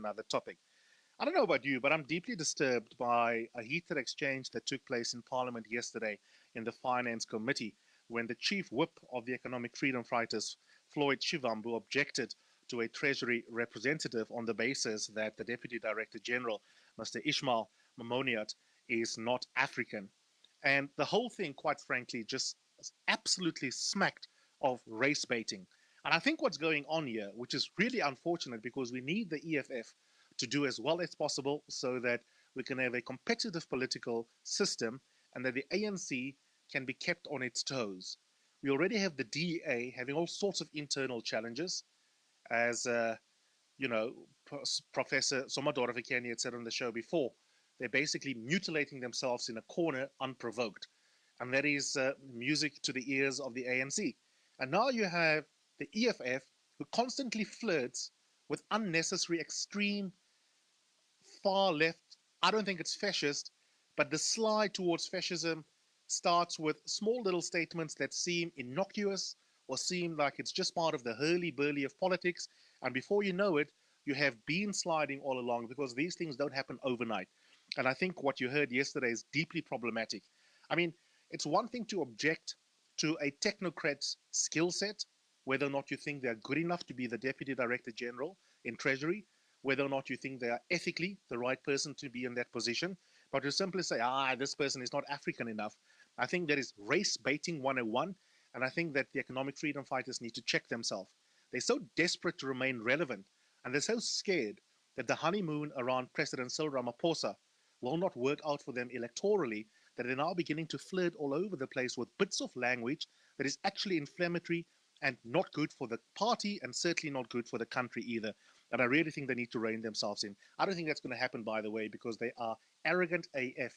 another topic. I don't know about you, but I'm deeply disturbed by a heated exchange that took place in Parliament yesterday in the Finance Committee when the chief whip of the Economic Freedom Fighters, Floyd Shivambu, objected to a Treasury representative on the basis that the Deputy Director General, Mr. Ishmael Mamoniat, is not African. And the whole thing, quite frankly, just absolutely smacked of race baiting. And I think what's going on here, which is really unfortunate because we need the EFF to do as well as possible so that we can have a competitive political system and that the ANC can be kept on its toes. We already have the DA having all sorts of internal challenges, as Professor Somadora Vikeni had said on the show before. They're basically mutilating themselves in a corner unprovoked. And that is music to the ears of the ANC. And now you have the EFF, who constantly flirts with unnecessary extreme far left. I don't think it's fascist, but the slide towards fascism starts with small little statements that seem innocuous or seem like it's just part of the hurly-burly of politics. And before you know it, you have been sliding all along because these things don't happen overnight. And I think what you heard yesterday is deeply problematic. I mean, it's one thing to object to a technocrat's skill set, whether or not you think they're good enough to be the Deputy Director General in Treasury, whether or not you think they are ethically the right person to be in that position. But to simply say, this person is not African enough, I think that is race baiting 101. And I think that the economic freedom fighters need to check themselves. They're so desperate to remain relevant, and they're so scared that the honeymoon around President Cyril Ramaphosa will not work out for them electorally, that they're now beginning to flirt all over the place with bits of language that is actually inflammatory and not good for the party and certainly not good for the country either. And I really think they need to rein themselves in. I don't think that's going to happen, by the way, because they are arrogant AF.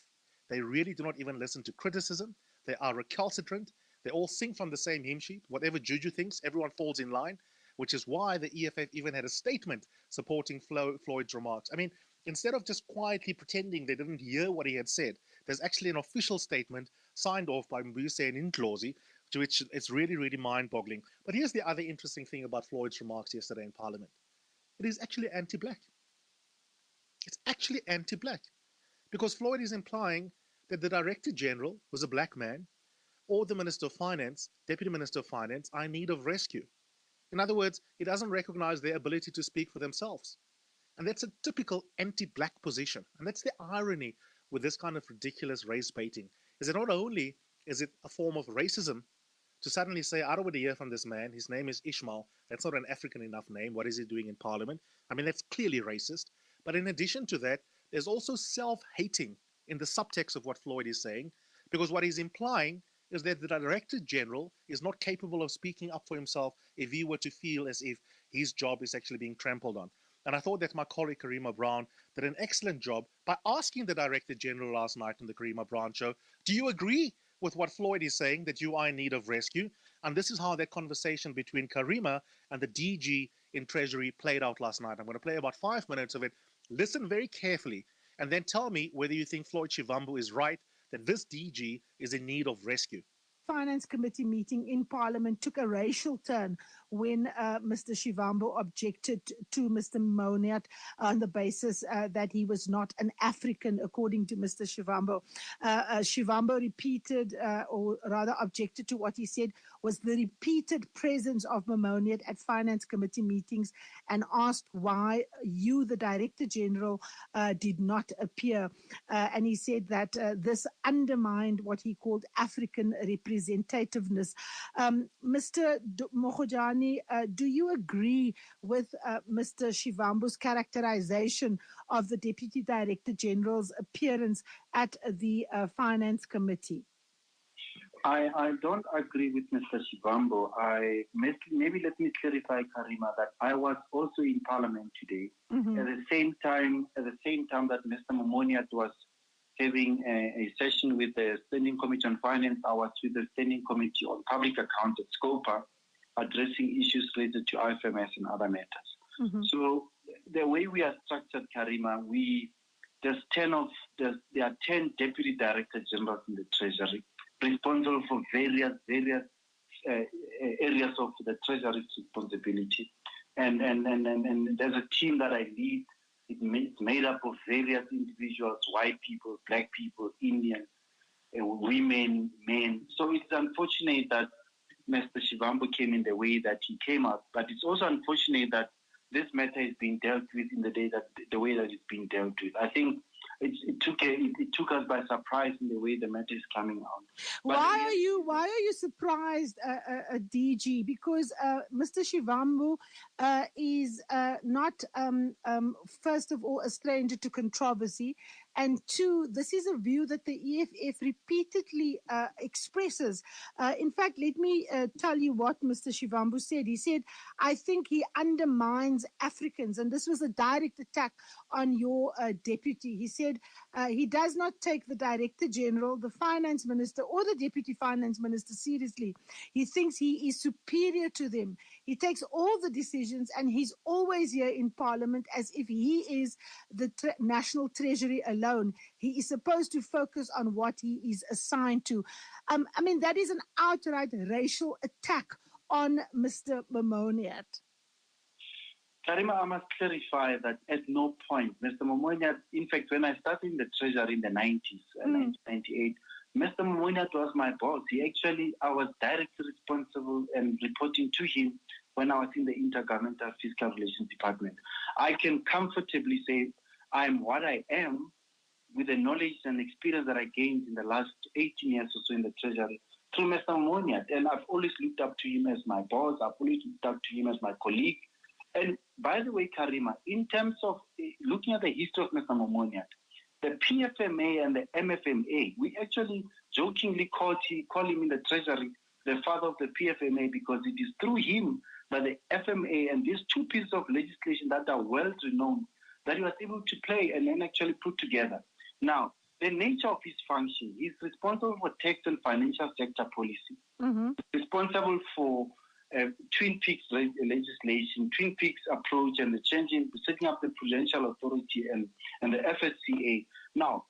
They really do not even listen to criticism. They are recalcitrant. They all sing from the same hymn sheet. Whatever Juju thinks, everyone falls in line, which is why the EFF even had a statement supporting Floyd's remarks. I mean, instead of just quietly pretending they didn't hear what he had said, there's actually an official statement signed off by Mbuyise and Ndlozi, to which it's really, really mind-boggling. But here's the other interesting thing about Floyd's remarks yesterday in Parliament. It is actually anti-black. It's actually anti-black. Because Floyd is implying that the Director General was a black man, or the Minister of Finance, Deputy Minister of Finance, are in need of rescue. In other words, he doesn't recognize their ability to speak for themselves. And that's a typical anti-black position. And that's the irony with this kind of ridiculous race baiting, is that not only is it a form of racism to suddenly say, I don't want to hear from this man, his name is Ishmael, that's not an African enough name, what is he doing in Parliament? I mean, that's clearly racist. But in addition to that, there's also self-hating in the subtext of what Floyd is saying, because what he's implying is that the Director General is not capable of speaking up for himself if he were to feel as if his job is actually being trampled on. And I thought that my colleague Karima Brown did an excellent job by asking the Director General last night on the Karima Brown show, do you agree with what Floyd is saying, that you are in need of rescue? And this is how that conversation between Karima and the DG in Treasury played out last night. I'm going to play about 5 minutes of it. Listen very carefully, and then tell me whether you think Floyd Shivambu is right, that this DG is in need of rescue. Finance Committee meeting in Parliament took a racial turn when Mr. Shivambu objected to Mr. Mamoniat on the basis that he was not an African, according to Mr. Shivambu. Shivambu repeated, or rather objected to what he said was the repeated presence of Mamoniat at Finance Committee meetings, and asked why you, the Director General, did not appear. And he said that this undermined what he called African representativeness. Mr. Mogojani, do you agree with Mr. Shivambu's characterization of the Deputy Director General's appearance at the Finance Committee? I don't agree with Mr. Shivambu. Maybe let me clarify, Karima, that I was also in Parliament today. Mm-hmm. At the same time that Mr. Mamoniat was having a session with the Standing Committee on Finance, I was with the Standing Committee on Public Accounts at SCOPA, addressing issues related to IFMS and other matters. Mm-hmm. So the way we are structured, Karima, there are 10 Deputy Director Generals in the Treasury, responsible for various areas of the Treasury's responsibility. And there's a team that I lead It's made up of various individuals, white people, black people, Indians, women, men. So it's unfortunate that Mr. Shivambu came in the way that he came up, but it's also unfortunate that this matter is being dealt with in the way that it's being dealt with. I think it took us by surprise in the way the matter is coming out. But why are you surprised, DG? Because Mr. Shivambu is not first of all a stranger to controversy, and two, this is a view that the EFF repeatedly expresses. In fact, let me tell you what Mr. Shivambu said. He said, "I think he undermines Africans," and this was a direct attack on your deputy. He said he does not take the Director General, the Finance Minister, or the Deputy Finance Minister seriously. He thinks he is superior to them. He takes all the decisions, and he's always here in Parliament as if he is the National Treasury alone. He is supposed to focus on what he is assigned to. I mean, that is an outright racial attack on Mr. Momoniat. Karima, I must clarify that at no point, Mr. Momoniat, in fact, when I started in the Treasury in the 90s, 1998, Mr. Momoniat was my boss. I was directly responsible and reporting to him when I was in the Intergovernmental Fiscal Relations Department. I can comfortably say I'm what I am with the knowledge and experience that I gained in the last 18 years or so in the Treasury through Mr. Momoniat. And I've always looked up to him as my boss. I've always looked up to him as my colleague. And by the way, Karima, in terms of looking at the history of Mr. Momoniat, the PFMA and the MFMA, we actually jokingly call him in the Treasury the father of the PFMA, because it is through him that the FMA and these two pieces of legislation that are well renowned that he was able to play and then actually put together. Now, the nature of his function, he's responsible for tax and financial sector policy, responsible for Twin Peaks legislation, Twin Peaks approach, and the setting up the Prudential Authority and the FSCA. Now,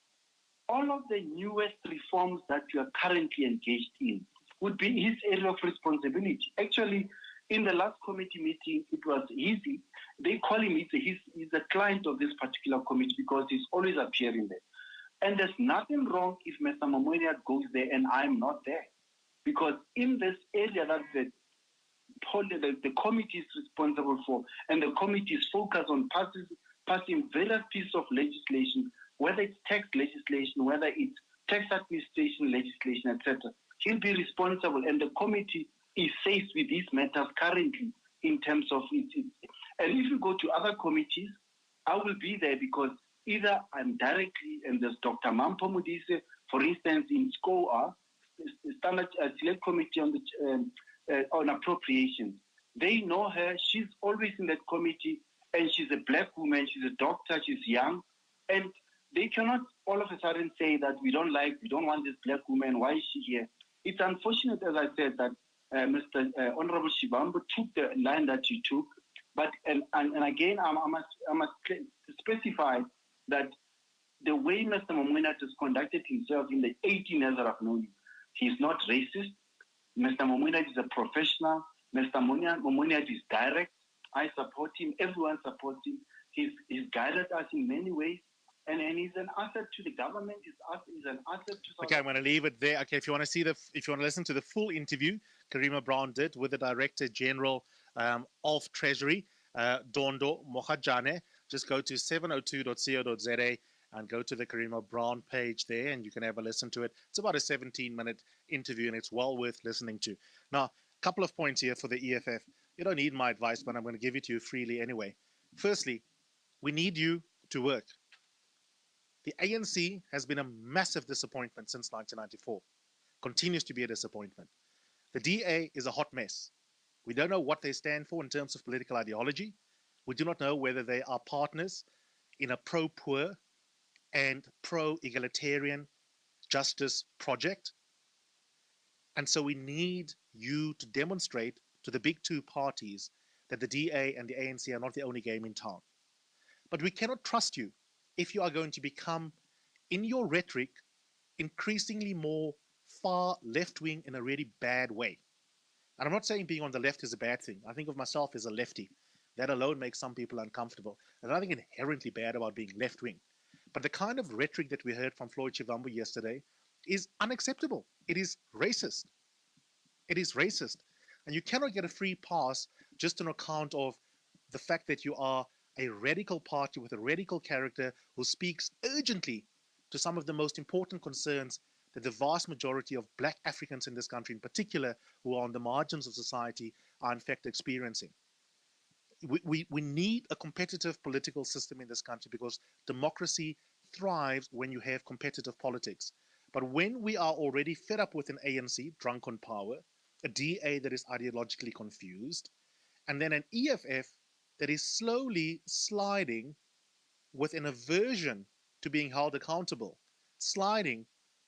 all of the newest reforms that you are currently engaged in would be his area of responsibility. Actually, in the last committee meeting, it was easy. They call him, he's a client of this particular committee because he's always appearing there. And there's nothing wrong if Mr. Momoniat goes there and I'm not there. Because in this area that the committee is responsible for, and the committee is focused on passing various pieces of legislation, whether it's tax legislation, whether it's tax administration legislation, etc. He'll be responsible, and the committee is faced with these matters currently in terms of it. And if you go to other committees, I will be there because either I'm directly, and there's Dr. Mampo Modise, for instance, in SCOA, Standard Select Committee on Appropriations. They know her. She's always in that committee, and she's a black woman. She's a doctor. She's young. And they cannot all of a sudden say that we don't want this black woman. Why is she here? It's unfortunate, as I said, that Mr. Honorable Shivambu took the line that he took. But and again, I must specify that the way Mr. Momoniat has conducted himself in the 18 years that I've known him, he's not racist. Mr. Momoniat is a professional. Mr. Momoniat is direct. I support him. Everyone supports him. He's guided us in many ways. And he's an asset to the government. He's an asset to... Okay, I'm going to leave it there. Okay, if you want to listen to the full interview Karima Brown did with the Director General of Treasury, Dondo Mohajane, just go to 702.co.za and go to the Karima Brown page there, and you can have a listen to it. It's about a 17-minute interview, and it's well worth listening to. Now, a couple of points here for the EFF. You don't need my advice, but I'm going to give it to you freely anyway. Firstly, we need you to work. The ANC has been a massive disappointment since 1994. Continues to be a disappointment. The DA is a hot mess. We don't know what they stand for in terms of political ideology. We do not know whether they are partners in a pro-poor and pro-egalitarian justice project. And so we need you to demonstrate to the big two parties that the DA and the ANC are not the only game in town. But we cannot trust you if you are going to become, in your rhetoric, increasingly more far left-wing in a really bad way. And I'm not saying being on the left is a bad thing. I think of myself as a lefty. That alone makes some people uncomfortable. There's nothing inherently bad about being left wing. But the kind of rhetoric that we heard from Floyd Shivambu yesterday is unacceptable. It is racist. It is racist. And you cannot get a free pass just on account of the fact that you are a radical party with a radical character who speaks urgently to some of the most important concerns that the vast majority of black Africans in this country, in particular, who are on the margins of society, are in fact experiencing. We need a competitive political system in this country because democracy thrives when you have competitive politics. But when we are already fed up with an ANC drunk on power, a DA that is ideologically confused, and then an EFF that is slowly sliding with an aversion to being held accountable, sliding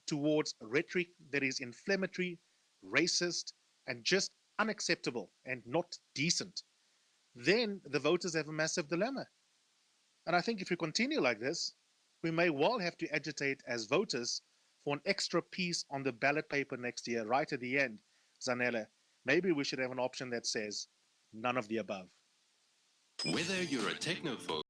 towards rhetoric that is inflammatory, racist, and just unacceptable and not decent, then the voters have a massive dilemma. And I think if we continue like this, we may well have to agitate as voters for an extra piece on the ballot paper next year, right at the end. Zanele, maybe we should have an option that says none of the above. Whether you're a technophobe